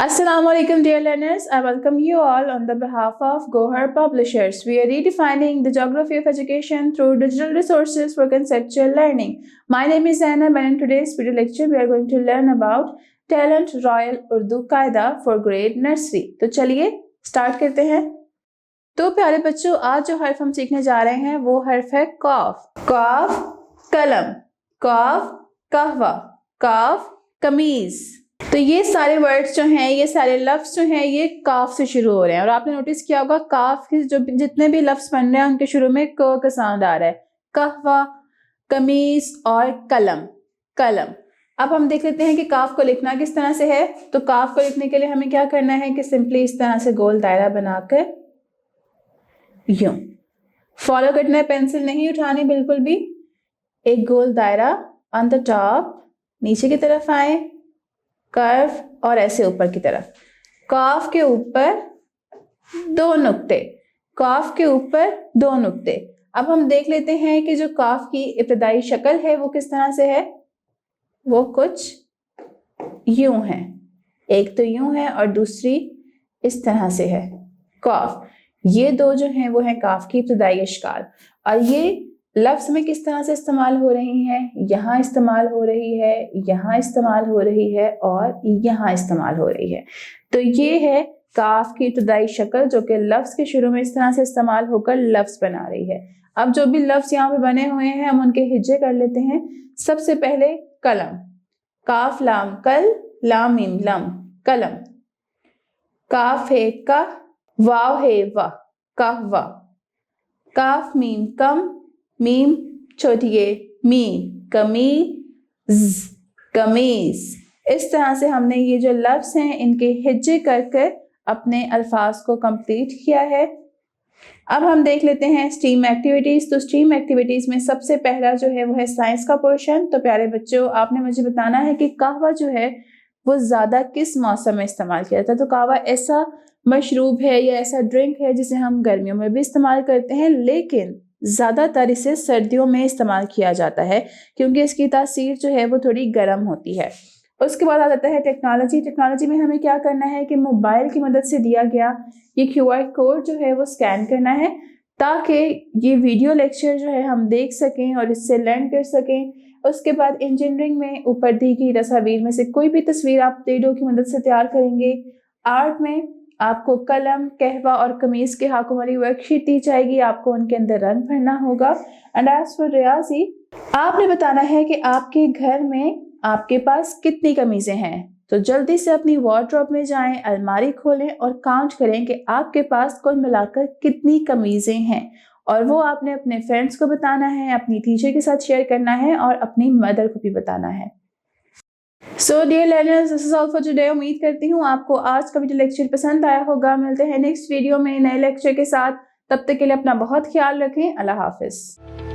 Assalamu alaikum dear learners, I welcome you all on the behalf of Gohar Publishers. We are redefining the geography of education through digital resources for conceptual learning. My name is Zainab and in today's video lecture we are going to learn about Talent Royal Urdu Qaida for grade nursery. तो चलिए start करते हैं। तो प्यारे बच्चों, आज जो हर्फ हम सीखने जा रहे हैं वो हर्फ है कॉफ। कॉफ कलम, कॉफ कहवा, कॉफ कमीज। तो ये सारे वर्ड्स जो हैं, ये सारे लफ्ज़ जो हैं ये काफ से शुरू हो रहे हैं और आपने नोटिस किया होगा काफ के जो जितने भी लफ्ज़ बन रहे हैं उनके शुरू में क का साउंड आ रहा है। कहवा, कमीज और कलम, कलम। अब हम देख लेते हैं कि काफ को लिखना किस तरह से है। तो काफ को लिखने के लिए हमें क्या करना है कि सिंपली इस तरह से गोल दायरा बनाकर यूं फॉलो करना है, पेंसिल नहीं उठानी बिल्कुल भी। एक गोल दायरा ऑन द टॉप, नीचे की तरफ आए, कर्व और ऐसे ऊपर की तरफ। काफ के ऊपर दो नुक्ते, काफ के ऊपर दो नुक्ते। अब हम देख लेते हैं कि जो काफ की इब्तदाई शक्ल है वो किस तरह से है। वो कुछ यूं है, एक तो यूं है और दूसरी इस तरह से है। काफ, ये दो जो हैं वो हैं काफ की इब्तदाई अशकाल और ये लफ्ज़ में किस तरह से इस्तेमाल हो रही हैं। यहाँ इस्तेमाल हो रही है, यहाँ इस्तेमाल हो रही है और यहाँ इस्तेमाल हो रही है। तो ये है काफ की इब्तदाई शक्ल जो कि लफ्ज़ के शुरू में इस तरह से इस्तेमाल होकर लफ्ज़ बना रही है। अब जो भी लफ्ज़ यहाँ पे बने हुए हैं हम उनके हिज्जे कर लेते हैं। सबसे पहले कलम, काफ लाम कल, लाम मीम लम, कलम। काफ है कह, वाव है वाह, कहवा। काफ मीम कम, मीम छोटी है मी, कमीज, कमीज। इस तरह से हमने ये जो लफ्ज़ हैं इनके हिज्जे कर कर अपने अल्फाज को कंप्लीट किया है। अब हम देख लेते हैं स्ट्रीम एक्टिविटीज़। तो स्ट्रीम एक्टिविटीज़ में सबसे पहला जो है वो है साइंस का पोर्शन। तो प्यारे बच्चों, आपने मुझे बताना है कि कहवा जो है वो ज़्यादा किस मौसम में इस्तेमाल किया जाता है। तो कहवा ऐसा मशरूब है या ऐसा ड्रिंक है जिसे हम गर्मियों में भी इस्तेमाल करते हैं, लेकिन ज़्यादातर इसे सर्दियों में इस्तेमाल किया जाता है क्योंकि इसकी तासीर जो है वो थोड़ी गर्म होती है। उसके बाद आ जाता है टेक्नोलॉजी। टेक्नोलॉजी में हमें क्या करना है कि मोबाइल की मदद से दिया गया ये QR कोड जो है वो स्कैन करना है ताकि ये वीडियो लेक्चर जो है हम देख सकें और इससे लर्न कर सकें। उसके बाद इंजीनियरिंग में ऊपर दी गई तस्वीर में से कोई भी तस्वीर आप रेडियो की मदद से तैयार करेंगे। आर्ट में आपको कलम, कहवा और कमीज के हाकों वाली वर्कशीट दी जाएगी, आपको उनके अंदर रंग भरना होगा। एंड एज फॉर रियाजी, आपने बताना है कि आपके घर में आपके पास कितनी कमीजें हैं। तो जल्दी से अपनी वार्डरोब में जाएं, अलमारी खोलें और काउंट करें कि आपके पास कुल मिलाकर कितनी कमीजें हैं और वो आपने अपने फ्रेंड्स को बताना है, अपनी टीचर के साथ शेयर करना है और अपनी मदर को भी बताना है। So dear learners, this is all for today. उम्मीद करती हूँ आपको आज का वीडियो लेक्चर पसंद आया होगा। मिलते हैं नेक्स्ट वीडियो में नए लेक्चर के साथ। तब तक के लिए अपना बहुत ख्याल रखें। अल्लाह हाफिज।